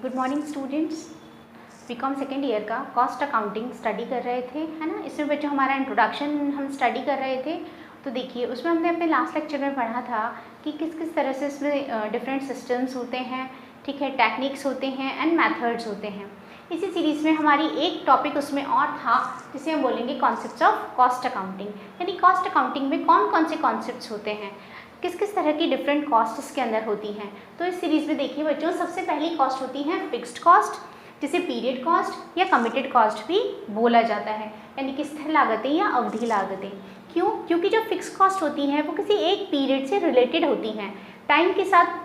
Good morning students. BCom second year का cost accounting study कर रहे थे, है ना। इसमें बच्चों हमारा इंट्रोडक्शन हम स्टडी कर रहे थे। तो देखिए उसमें हमने अपने लास्ट लेक्चर में पढ़ा था कि किस किस तरह से इसमें डिफरेंट सिस्टम्स होते हैं, ठीक है, टेक्निक्स होते हैं एंड मेथड्स होते हैं। इसी सीरीज़ में हमारी एक टॉपिक उसमें और था जिसे हम बोलेंगे कॉन्सेप्ट्स ऑफ कॉस्ट अकाउंटिंग, यानी कॉस्ट अकाउंटिंग में कौन कौन से कॉन्सेप्ट्स होते हैं, किस किस तरह की डिफरेंट कॉस्ट इसके अंदर होती हैं। तो इस सीरीज़ में देखिए बच्चों, सबसे पहली कॉस्ट होती है फिक्स्ड कॉस्ट, जिसे पीरियड कॉस्ट या कमिटेड कॉस्ट भी बोला जाता है, यानी कि स्थिर लागतें या अवधि लागतें। क्यों? क्योंकि जो फिक्स्ड कॉस्ट होती हैं वो किसी एक पीरियड से रिलेटेड होती हैं, टाइम के साथ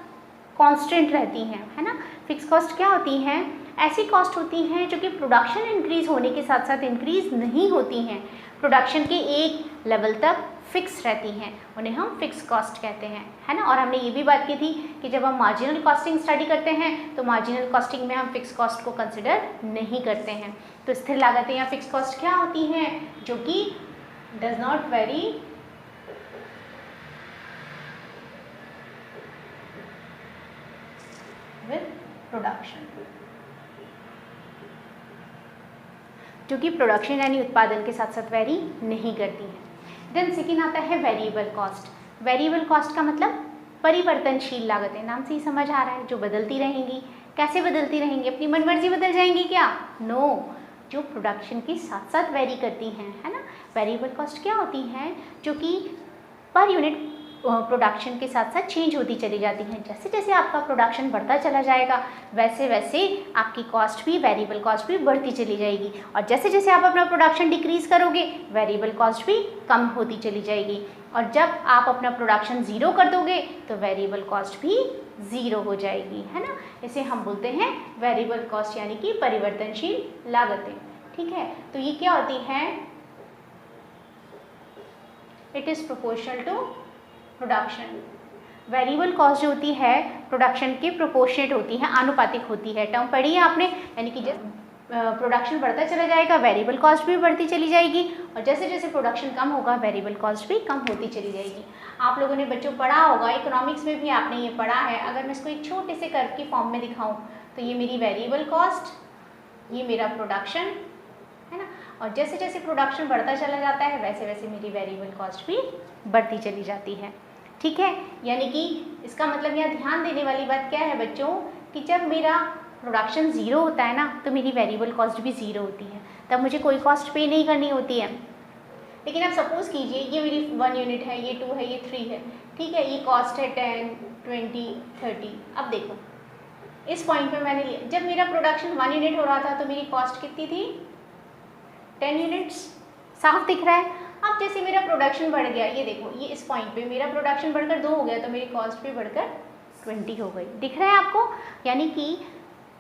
कांस्टेंट रहती हैं, है ना। फिक्स्ड कॉस्ट क्या होती हैं? ऐसी कॉस्ट होती हैं जो कि प्रोडक्शन इंक्रीज होने के साथ साथ इंक्रीज नहीं होती हैं, प्रोडक्शन के एक लेवल तक फिक्स रहती हैं, उन्हें हम फिक्स कॉस्ट कहते हैं, है ना। और हमने ये भी बात की थी कि जब हम मार्जिनल कॉस्टिंग स्टडी करते हैं तो मार्जिनल कॉस्टिंग में हम फिक्स कॉस्ट को कंसिडर नहीं करते हैं। तो स्थिर लागतें या फिक्स कॉस्ट क्या होती हैं? जो कि does not very with production, जो कि प्रोडक्शन यानी उत्पादन के साथ साथ वेरी नहीं करती है। देन सेकेंड आता है वेरिएबल कॉस्ट। वेरिएबल कॉस्ट का मतलब परिवर्तनशील लागतें, नाम से ही समझ आ रहा है, जो बदलती रहेंगी। कैसे बदलती रहेंगी? अपनी मनमर्जी बदल जाएंगी क्या? नो, जो प्रोडक्शन के साथ साथ वेरी करती हैं, है ना। वेरिएबल कॉस्ट क्या होती हैं? जो कि पर यूनिट प्रोडक्शन के साथ साथ चेंज होती चली जाती हैं। जैसे जैसे आपका प्रोडक्शन बढ़ता चला जाएगा वैसे वैसे आपकी कॉस्ट भी, वेरिएबल कॉस्ट भी बढ़ती चली जाएगी, और जैसे जैसे आप अपना प्रोडक्शन डिक्रीज करोगे वेरिएबल कॉस्ट भी कम होती चली जाएगी, और जब आप अपना प्रोडक्शन ज़ीरो कर दोगे तो वेरिएबल कॉस्ट भी ज़ीरो हो जाएगी, है ना। इसे हम बोलते हैं वेरिएबल कॉस्ट, यानी कि परिवर्तनशील लागतें, ठीक है। तो ये क्या होती है? It is proportional to production. Variable cost जो होती है प्रोडक्शन के प्रोपोर्शनेट होती है, आनुपातिक होती है। टर्म पढ़ी है आपने, यानी कि जब प्रोडक्शन बढ़ता चला जाएगा वेरिएबल कॉस्ट भी बढ़ती चली जाएगी, और जैसे जैसे प्रोडक्शन कम होगा वेरिएबल कॉस्ट भी कम होती चली जाएगी। आप लोगों ने बच्चों पढ़ा होगा, इकोनॉमिक्स में भी आपने ये पढ़ा है। अगर मैं इसको एक छोटे से कर्व की फॉर्म में दिखाऊं तो ये मेरी वेरिएबल कॉस्ट, ये मेरा प्रोडक्शन, है ना। और जैसे जैसे प्रोडक्शन बढ़ता चला जाता है वैसे वैसे मेरी वेरिएबल कॉस्ट भी बढ़ती चली जाती है, ठीक है। यानी कि इसका मतलब यहाँ ध्यान देने वाली बात क्या है बच्चों, कि जब मेरा प्रोडक्शन ज़ीरो होता है ना तो मेरी वेरिएबल कॉस्ट भी ज़ीरो होती है, तब मुझे कोई कॉस्ट पे नहीं करनी होती है। लेकिन आप सपोज़ कीजिए ये मेरी 1 यूनिट है, ये 2 है, ये 3 है, ठीक है, ये कॉस्ट है 10, 20, 30। अब देखो इस पॉइंट पे मैंने लिया, जब मेरा प्रोडक्शन 1 यूनिट हो रहा था तो मेरी कॉस्ट कितनी थी? 10 यूनिट्स। साफ दिख रहा है। अब जैसे मेरा प्रोडक्शन बढ़ गया, ये देखो, ये इस पॉइंट पे मेरा प्रोडक्शन बढ़कर 2 हो गया तो मेरी कॉस्ट भी बढ़कर 20 हो गई। दिख रहा है आपको? यानी कि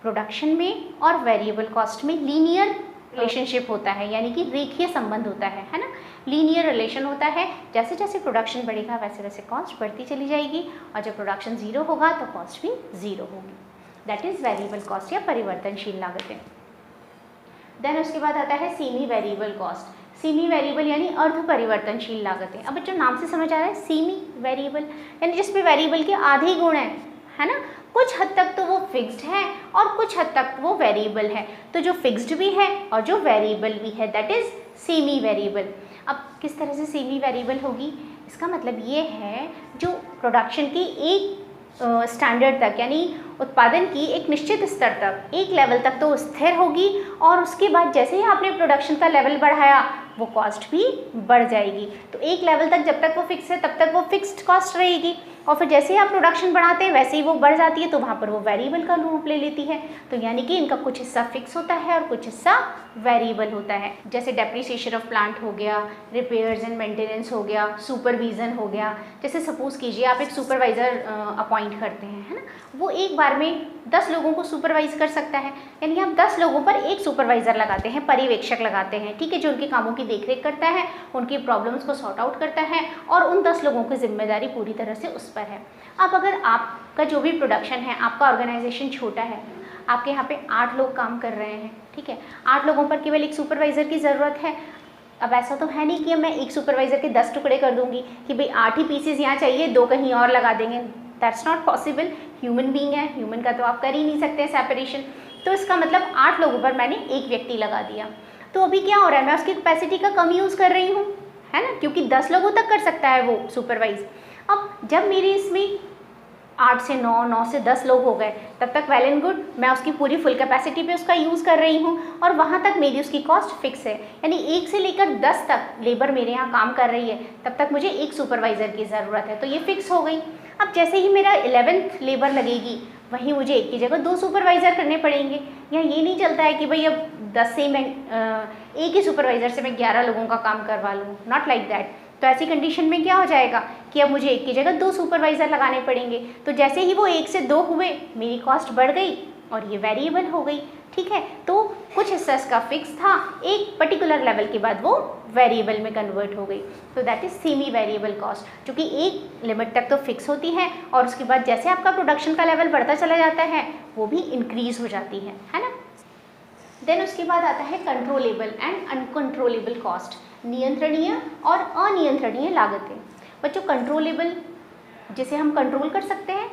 प्रोडक्शन में और वेरिएबल कॉस्ट में लीनियर रिलेशनशिप होता है, यानी कि रेखीय संबंध होता है ना। लीनियर रिलेशन होता है, जैसे जैसे प्रोडक्शन बढ़ेगा वैसे वैसे कॉस्ट बढ़ती चली जाएगी, और जब प्रोडक्शन ज़ीरो होगा तो कॉस्ट भी ज़ीरो होगी। दैट इज़ वेरिएबल कॉस्ट या परिवर्तनशील लागतें। देन उसके बाद आता है semi variable cost. Semi variable यानी अर्ध परिवर्तनशील लागतें। अब बच्चों नाम से समझ आ रहा है, सेमी वेरिएबल यानी जिसमें वेरिएबल के आधे गुण हैं, है ना। कुछ हद तक तो वो फिक्स्ड है और कुछ हद तक वो वेरिएबल है। तो जो फिक्स्ड भी है और जो वेरिएबल भी है दैट इज सेमी वेरिएबल। अब किस तरह से सेमी वेरिएबल होगी? इसका मतलब ये है जो प्रोडक्शन की एक स्टैंडर्ड तक, यानी उत्पादन की एक निश्चित स्तर तक, एक लेवल तक तो स्थिर होगी, और उसके बाद जैसे ही आपने प्रोडक्शन का लेवल बढ़ाया वो कॉस्ट भी बढ़ जाएगी। तो एक लेवल तक जब तक वो फिक्स है तब तक वो फिक्स्ड कॉस्ट रहेगी, और फिर जैसे ही आप प्रोडक्शन बढ़ाते हैं वैसे ही वो बढ़ जाती है, तो वहाँ पर वो वेरिएबल का रूप ले लेती है। तो यानी कि इनका कुछ हिस्सा फिक्स होता है और कुछ हिस्सा वेरिएबल होता है। जैसे डेप्रिसिएशन ऑफ प्लांट हो गया, रिपेयर्स एंड मेंटेनेंस हो गया, सुपरविजन हो गया। जैसे सपोज कीजिए आप एक सुपरवाइज़र अपॉइंट करते हैं, है ना। वो एक बार में 10 लोगों को सुपरवाइज कर सकता है, यानी आप 10 लोगों पर एक सुपरवाइज़र लगाते हैं, पर्यवेक्षक लगाते हैं, ठीक है, जो उनके कामों की देखरेख करता है, उनकी प्रॉब्लम्स को सॉर्ट आउट करता है, और उन 10 लोगों की जिम्मेदारी पूरी तरह से उस पर है। अब अगर आपका जो भी प्रोडक्शन है, आपका ऑर्गेनाइजेशन छोटा है, आपके यहाँ पे 8 लोग काम कर रहे हैं, ठीक है, 8 लोगों पर केवल एक सुपरवाइज़र की ज़रूरत है। अब ऐसा तो है नहीं कि मैं एक सुपरवाइज़र के 10 टुकड़े कर दूंगी कि भाई 8 ही पीसेस यहाँ चाहिए, 2 कहीं और लगा देंगे, that's not possible, human being है, ह्यूमन का तो आप कर ही नहीं सकते सेपरेशन। तो इसका मतलब 8 लोगों पर मैंने एक व्यक्ति लगा दिया। तो अभी क्या हो रहा है, मैं उसकी कैपेसिटी का कम यूज़ कर रही हूँ, है ना, क्योंकि 10 लोगों तक कर सकता है वो सुपरवाइज। अब जब मेरे इसमें 8 से 9, 9 से 10 लोग हो गए, तब तक वेल एंड गुड, मैं उसकी पूरी फुल कैपेसिटी पे उसका यूज़ कर रही हूँ और वहाँ तक मेरी उसकी कॉस्ट फिक्स है। यानी 1 से लेकर 10 तक लेबर मेरे यहाँ काम कर रही है, तब तक मुझे एक सुपरवाइज़र की ज़रूरत है, तो ये फिक्स हो गई। अब जैसे ही मेरा 11th लेबर लगेगी, वहीं मुझे एक की जगह 2 सुपरवाइज़र करने पड़ेंगे। यहाँ ये नहीं चलता है कि भाई अब 10 से मैं एक ही सुपरवाइज़र से मैं 11 लोगों का काम करवा लूँ, नॉट लाइक दैट। तो ऐसी कंडीशन में क्या हो जाएगा कि अब मुझे एक की जगह 2 सुपरवाइज़र लगाने पड़ेंगे। तो जैसे ही वो 1 से 2 हुए, मेरी कॉस्ट बढ़ गई और ये वेरिएबल हो गई, ठीक है। तो कुछ हिस्सा इसका फिक्स था, एक पर्टिकुलर लेवल के बाद वो वेरिएबल में कन्वर्ट हो गई। तो that is semi variable cost, जो कि एक लिमिट तक तो फिक्स होती है और उसके बाद जैसे आपका प्रोडक्शन का लेवल बढ़ता चला जाता है, वो भी इंक्रीज हो जाती है ना। देन उसके बाद आता है कंट्रोलेबल एंड अनकंट्रोलेबल कॉस्ट, नियंत्रणीय और अनियंत्रणीय लागतें। बच्चों, कंट्रोलेबल जिसे हम कंट्रोल कर सकते हैं,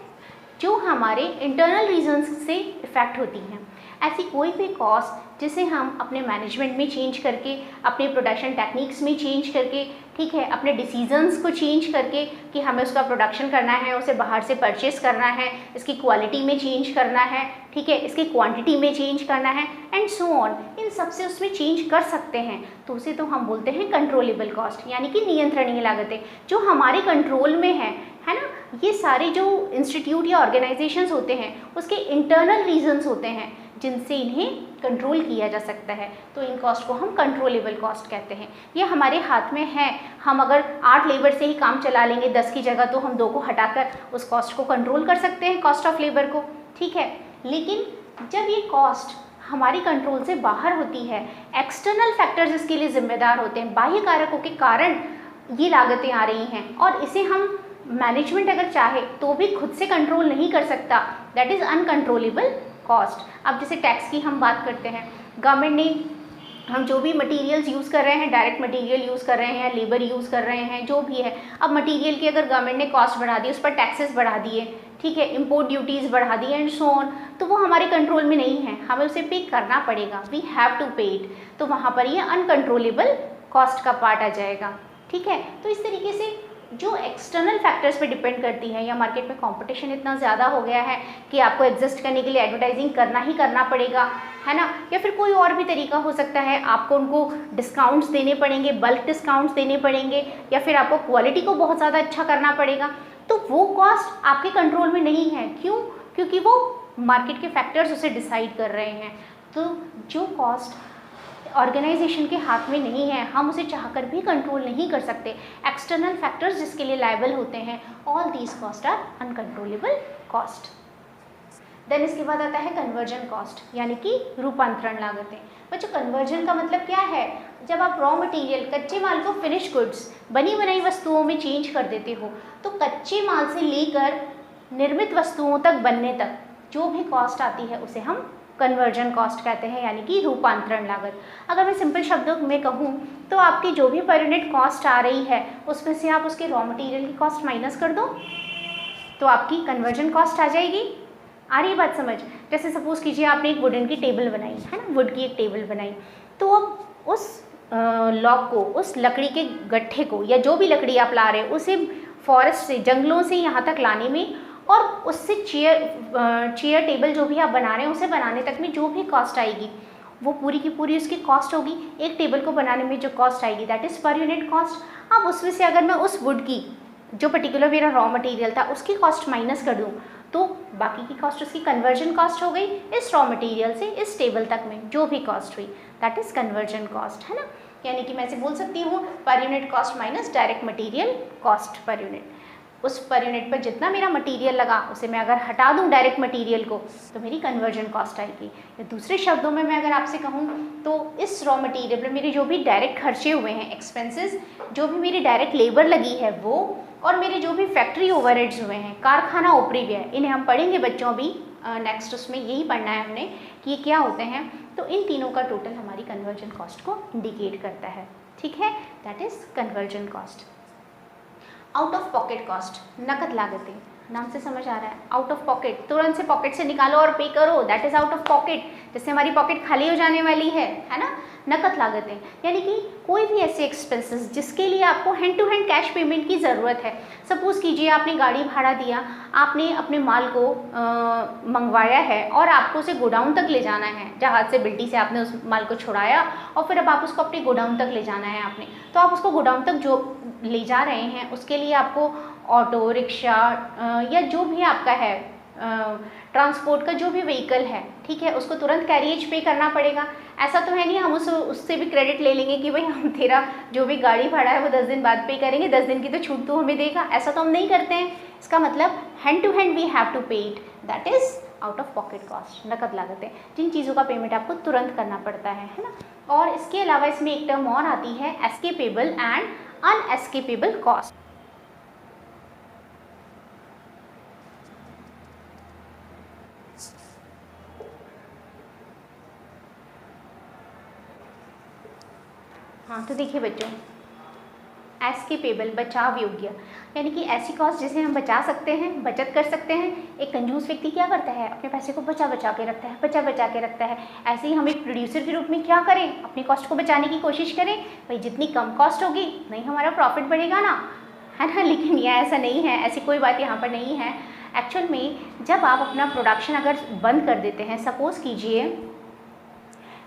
जो हमारे इंटरनल रीजंस से इफेक्ट होती हैं, ऐसी कोई भी कॉस्ट जिसे हम अपने मैनेजमेंट में चेंज करके, अपने प्रोडक्शन टेक्निक्स में चेंज करके, ठीक है, अपने डिसीजंस को चेंज करके कि हमें उसका प्रोडक्शन करना है, उसे बाहर से परचेस करना है, इसकी क्वालिटी में चेंज करना है, ठीक है, इसकी क्वांटिटी में चेंज करना है एंड सो ऑन, इन सबसे उसमें चेंज कर सकते हैं, तो उसे तो हम बोलते हैं कंट्रोलेबल कॉस्ट, यानी कि नियंत्रणीय लागतें, जो हमारे कंट्रोल में है ना। ये सारे जो इंस्टीट्यूट या ऑर्गेनाइजेशंस होते हैं, उसके इंटरनल रीजंस होते हैं जिनसे इन्हें कंट्रोल किया जा सकता है, तो इन कॉस्ट को हम कंट्रोलेबल कॉस्ट कहते हैं। ये हमारे हाथ में है, हम अगर 8 लेबर से ही काम चला लेंगे 10 की जगह, तो हम 2 को हटाकर उस कॉस्ट को कंट्रोल कर सकते हैं, कॉस्ट ऑफ लेबर को, ठीक है। लेकिन जब ये कॉस्ट हमारी कंट्रोल से बाहर होती है, एक्सटर्नल फैक्टर्स इसके लिए जिम्मेदार होते हैं, बाह्य कारकों के कारण ये लागतें आ रही हैं और इसे हम मैनेजमेंट अगर चाहे तो भी खुद से कंट्रोल नहीं कर सकता, दैट इज़ अनकंट्रोलेबल कॉस्ट। अब जैसे टैक्स की हम बात करते हैं, गवर्नमेंट ने हम जो भी मटेरियल्स यूज़ कर रहे हैं, डायरेक्ट मटेरियल यूज़ कर रहे हैं, लेबर यूज़ कर रहे हैं, जो भी है, अब मटेरियल की अगर गवर्नमेंट ने कॉस्ट बढ़ा दी, उस पर टैक्सेस बढ़ा दिए, ठीक है, इंपोर्ट ड्यूटीज़ बढ़ा दी एंड सो ऑन, तो वो हमारे कंट्रोल में नहीं है, हमें उसे पे करना पड़ेगा, we have to pay it. तो वहाँ पर ये अनकंट्रोलेबल कॉस्ट का पार्ट आ जाएगा, ठीक है। तो इस तरीके से जो एक्सटर्नल फैक्टर्स पे डिपेंड करती है, या मार्केट में कंपटीशन इतना ज़्यादा हो गया है कि आपको एग्जिस्ट करने के लिए एडवर्टाइजिंग करना ही करना पड़ेगा, है ना, या फिर कोई और भी तरीका हो सकता है, आपको उनको डिस्काउंट्स देने पड़ेंगे, बल्क डिस्काउंट्स देने पड़ेंगे, या फिर आपको क्वालिटी को बहुत ज़्यादा अच्छा करना पड़ेगा, तो वो कॉस्ट आपके कंट्रोल में नहीं है। क्यों? क्योंकि वो मार्केट के फैक्टर्स उसे डिसाइड कर रहे हैं। तो जो कॉस्ट ऑर्गेनाइजेशन के हाथ में नहीं है, हम उसे चाहकर भी कंट्रोल नहीं कर सकते, एक्सटर्नल फैक्टर्स जिसके लिए लायबल होते हैं, all these cost are uncontrollable cost. Then इसके बाद आता है कन्वर्जन कॉस्ट, यानी कि रूपांतरण लागतें। बच्चों, कन्वर्जन का मतलब क्या है? जब आप रॉ मटेरियल, कच्चे माल को फिनिश गुड्स, बनी बनाई वस्तुओं में चेंज कर देते हो, तो कच्चे माल से लेकर निर्मित वस्तुओं तक बनने तक जो भी कॉस्ट आती है उसे हम कन्वर्जन कॉस्ट कहते हैं, यानी कि रूपांतरण लागत। अगर मैं सिंपल शब्दों में कहूँ तो आपकी जो भी पर यूनिट कॉस्ट आ रही है, उसमें से आप उसके रॉ मटेरियल की कॉस्ट माइनस कर दो, तो आपकी कन्वर्जन कॉस्ट आ जाएगी। आ रही बात समझ? जैसे सपोज कीजिए आपने एक वुडन की टेबल बनाई है ना, वुड की एक टेबल बनाई, तो अब उस लॉग को, उस लकड़ी के गट्ठे को, या जो भी लकड़ी आप ला रहे हो उसे फॉरेस्ट से, जंगलों से यहाँ तक लाने में, और उससे चेयर टेबल जो भी आप बना रहे हैं उसे बनाने तक में जो भी कॉस्ट आएगी, वो पूरी की पूरी उसकी कॉस्ट होगी। एक टेबल को बनाने में जो कॉस्ट आएगी that is per unit cost. अब उसमें से अगर मैं उस वुड की, जो पर्टिकुलर मेरा रॉ मटेरियल था, उसकी कॉस्ट माइनस कर दूँ, तो बाकी की कॉस्ट उसकी कन्वर्जन कॉस्ट हो गई, इस रॉ मटेरियल से इस टेबल तक में जो भी कॉस्ट हुई दैट इज़ कन्वर्जन कॉस्ट, है ना। यानी कि मैं ऐसे बोल सकती हूँ per unit cost minus direct material cost per unit. उस पर यूनिट पर जितना मेरा मटेरियल लगा उसे मैं अगर हटा दूं डायरेक्ट मटेरियल को, तो मेरी कन्वर्जन कॉस्ट आएगी। या दूसरे शब्दों में मैं अगर आपसे कहूँ तो इस रॉ मटेरियल पर मेरे जो भी डायरेक्ट खर्चे हुए हैं, एक्सपेंसेस, जो भी मेरी डायरेक्ट लेबर लगी है वो, और मेरे जो भी फैक्ट्री ओवरहेड्स हुए हैं, कारखाना ऊपरी व्यय, इन्हें हम पढ़ेंगे बच्चों अभी नेक्स्ट, उसमें यही पढ़ना है हमने कि ये क्या होते हैं। तो इन तीनों का टोटल हमारी कन्वर्जन कॉस्ट को इंडिकेट करता है, ठीक है, that is conversion cost. Out of pocket cost, नकद लागतें। नाम से समझ आ रहा है, आउट ऑफ पॉकेट, तुरंत से पॉकेट से निकालो और पे करो, that is out of pocket, जिससे हमारी पॉकेट खाली हो जाने वाली है ना। नकद लागतें यानी कि कोई भी ऐसे एक्सपेंसेस जिसके लिए आपको hand to hand cash payment की ज़रूरत है। सपोज़ कीजिए आपने गाड़ी भाड़ा दिया, आपने अपने माल को मंगवाया है और आपको उसे गोडाउन तक ले जाना है, जहाज़ से बिल्टी से आपने उस माल को छुड़ाया और फिर अब आप उसको अपने गोडाउन तक ले जाना है आपने, तो आप उसको गोडाउन तक जो ले जा रहे हैं उसके लिए आपको ऑटो रिक्शा या जो भी आपका है ट्रांसपोर्ट का जो भी व्हीकल है, ठीक है, उसको तुरंत कैरिएज पे करना पड़ेगा। ऐसा तो है नहीं हम उससे भी क्रेडिट ले लेंगे कि भाई हम तेरा जो भी गाड़ी भाड़ा है वो 10 दिन बाद पे करेंगे, 10 दिन की तो छूट तो हमें देगा, ऐसा तो हम नहीं करते हैं। इसका मतलब hand to hand we have to pay it, that is out of pocket cost, नकद लागतें, जिन चीज़ों का पेमेंट आपको तुरंत करना पड़ता है ना। और इसके अलावा इसमें एक टर्म और आती है एस्केपेबल एंड अनएस्केपेबल कॉस्ट। हाँ, तो देखिए बच्चों, एस्केपेबल बचाव योग्य यानी कि ऐसी कॉस्ट जिसे हम बचा सकते हैं, बचत कर सकते हैं। एक कंजूस व्यक्ति क्या करता है, अपने पैसे को बचा बचा के रखता है। ऐसे ही हम एक प्रोड्यूसर के रूप में क्या करें, अपनी कॉस्ट को बचाने की कोशिश करें। भाई जितनी कम कॉस्ट होगी नहीं हमारा प्रॉफिट बढ़ेगा ना, है ना। लेकिन यह ऐसा नहीं है, ऐसी कोई बात यहाँ पर नहीं है। एक्चुअल में जब आप अपना प्रोडक्शन अगर बंद कर देते हैं, सपोज़ कीजिए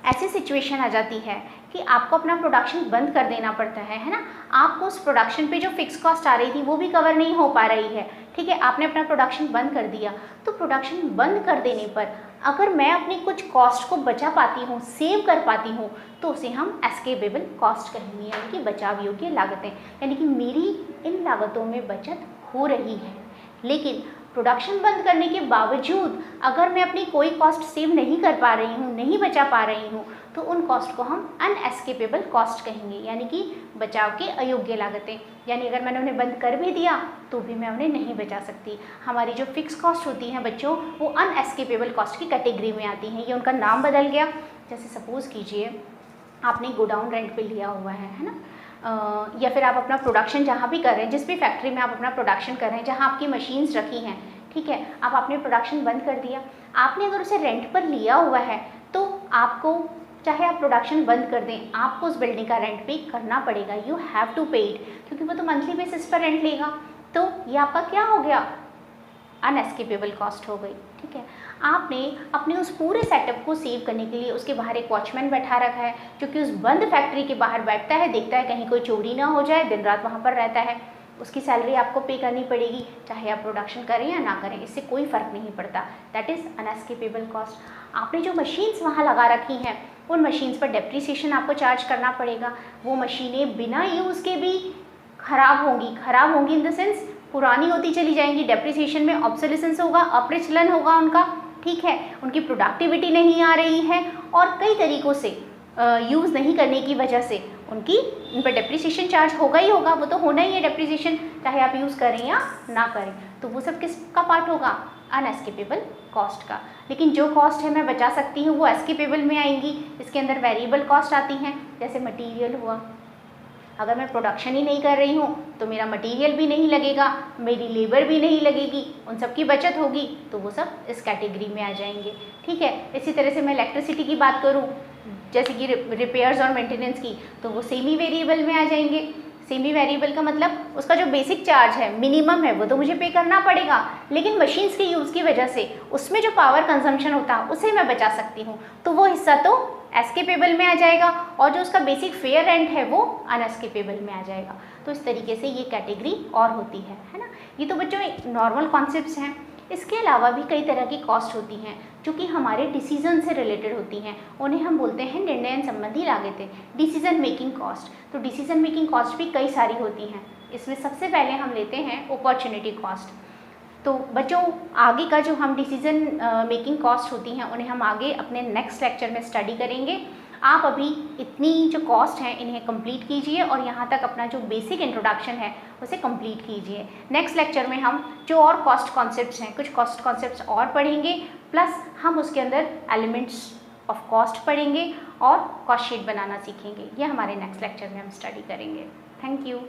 ऐसी सिचुएशन आ जाती है कि आपको अपना प्रोडक्शन बंद कर देना पड़ता है ना। आपको उस प्रोडक्शन पे जो फिक्स कॉस्ट आ रही थी वो भी कवर नहीं हो पा रही है, ठीक है, आपने अपना प्रोडक्शन बंद कर दिया। तो प्रोडक्शन बंद कर देने पर अगर मैं अपनी कुछ कॉस्ट को बचा पाती हूँ, सेव कर पाती हूँ, तो उसे हम एस्केपेबल कॉस्ट कहेंगे, यानी कि बचाव योग्य लागतें, यानी कि मेरी इन लागतों में बचत हो रही है। लेकिन प्रोडक्शन बंद करने के बावजूद अगर मैं अपनी कोई कॉस्ट सेव नहीं कर पा रही हूँ, नहीं बचा पा रही हूँ, तो उन कॉस्ट को हम अनएस्केपेबल कॉस्ट कहेंगे, यानी कि बचाव के अयोग्य लागतें। यानी अगर मैंने उन्हें बंद कर भी दिया तो भी मैं उन्हें नहीं बचा सकती। हमारी जो फिक्स कॉस्ट होती हैं बच्चों, वो अनएस्केपेबल कॉस्ट की कैटेगरी में आती हैं। ये उनका नाम बदल गया। जैसे सपोज़ कीजिए आपने गोडाउन रेंट पे लिया हुआ है ना, या फिर आप अपना प्रोडक्शन जहाँ भी कर रहे हैं, जिस भी फैक्ट्री में आप अपना प्रोडक्शन कर रहे हैं, जहाँ आपकी मशीन्स रखी हैं, ठीक है, आप आपने प्रोडक्शन बंद कर दिया। आपने अगर उसे रेंट पर लिया हुआ है तो आपको, चाहे आप प्रोडक्शन बंद कर दें, आपको उस बिल्डिंग का रेंट पे करना पड़ेगा। You have to pay it, क्योंकि वो तो मंथली बेसिस पर रेंट लेगा। तो ये आपका क्या हो गया, अनएस्केपेबल कॉस्ट हो गई, ठीक है। आपने अपने उस पूरे सेटअप को सेव करने के लिए उसके बाहर एक वॉचमैन बैठा रखा है, जो कि उस बंद फैक्ट्री के बाहर बैठता है, देखता है कहीं कोई चोरी ना हो जाए, दिन रात वहाँ पर रहता है। उसकी सैलरी आपको पे करनी पड़ेगी, चाहे आप प्रोडक्शन करें या ना करें, इससे कोई फ़र्क नहीं पड़ता। That is unescapable cost. आपने जो मशीन्स वहाँ लगा रखी हैं, उन मशीन्स पर डेप्रिसिएशन आपको चार्ज करना पड़ेगा। वो मशीनें बिना यूज़ के भी खराब होंगी इन द सेंस पुरानी होती चली जाएंगी, डेप्रिसिएशन में ऑब्सोलिसेंस होगा, अप्रचलन होगा उनका, ठीक है, उनकी प्रोडक्टिविटी नहीं आ रही है, और कई तरीक़ों से यूज़ नहीं करने की वजह से उन पर डेप्रिसिएशन चार्ज होगा ही होगा। वो तो होना ही है डेप्रिसिएशन, चाहे आप यूज़ करें या ना करें। तो वो सब किसका पार्ट होगा, अनएस्केपेबल कॉस्ट का। लेकिन जो कॉस्ट है मैं बचा सकती हूँ वो एस्केपेबल में आएंगी। इसके अंदर वेरिएबल कॉस्ट आती हैं, जैसे मटीरियल हुआ। अगर मैं प्रोडक्शन ही नहीं कर रही हूँ तो मेरा मटेरियल भी नहीं लगेगा, मेरी लेबर भी नहीं लगेगी, उन सब की बचत होगी, तो वो सब इस कैटेगरी में आ जाएंगे, ठीक है। इसी तरह से मैं इलेक्ट्रिसिटी की बात करूँ, जैसे कि रिपेयर्स और मेंटेनेंस की, तो वो सेमी वेरिएबल में आ जाएंगे। सेमी वेरिएबल का मतलब उसका जो बेसिक चार्ज है, मिनिमम है, वो तो मुझे पे करना पड़ेगा, लेकिन मशीन्स के यूज़ की वजह से उसमें जो पावर कंजम्पशन होता है उसे मैं बचा सकती हूँ, तो वो हिस्सा तो एस्केपेबल में आ जाएगा, और जो उसका बेसिक फेयर रेंट है वो अनएस्केपेबल में आ जाएगा। तो इस तरीके से ये कैटेगरी और होती है ना। ये तो बच्चों नॉर्मल कॉन्सेप्ट्स हैं। इसके अलावा भी कई तरह की कॉस्ट होती हैं जो कि हमारे डिसीजन से रिलेटेड होती हैं, उन्हें हम बोलते हैं निर्णय संबंधी लागतें, डिसीजन मेकिंग कॉस्ट। तो डिसीजन मेकिंग कॉस्ट भी कई सारी होती हैं। इसमें सबसे पहले हम लेते हैं अपॉर्चुनिटी कॉस्ट। तो बच्चों आगे का जो हम डिसीजन मेकिंग कॉस्ट होती हैं उन्हें हम आगे अपने नेक्स्ट लेक्चर में स्टडी करेंगे। आप अभी इतनी जो कॉस्ट हैं इन्हें कंप्लीट कीजिए और यहाँ तक अपना जो बेसिक इंट्रोडक्शन है उसे कंप्लीट कीजिए। नेक्स्ट लेक्चर में हम जो और कॉस्ट कॉन्सेप्ट्स हैं, कुछ कॉस्ट कॉन्सेप्ट्स और पढ़ेंगे, प्लस हम उसके अंदर एलिमेंट्स ऑफ कॉस्ट पढ़ेंगे और कॉस्ट शीट बनाना सीखेंगे। ये हमारे नेक्स्ट लेक्चर में हम स्टडी करेंगे। Thank you.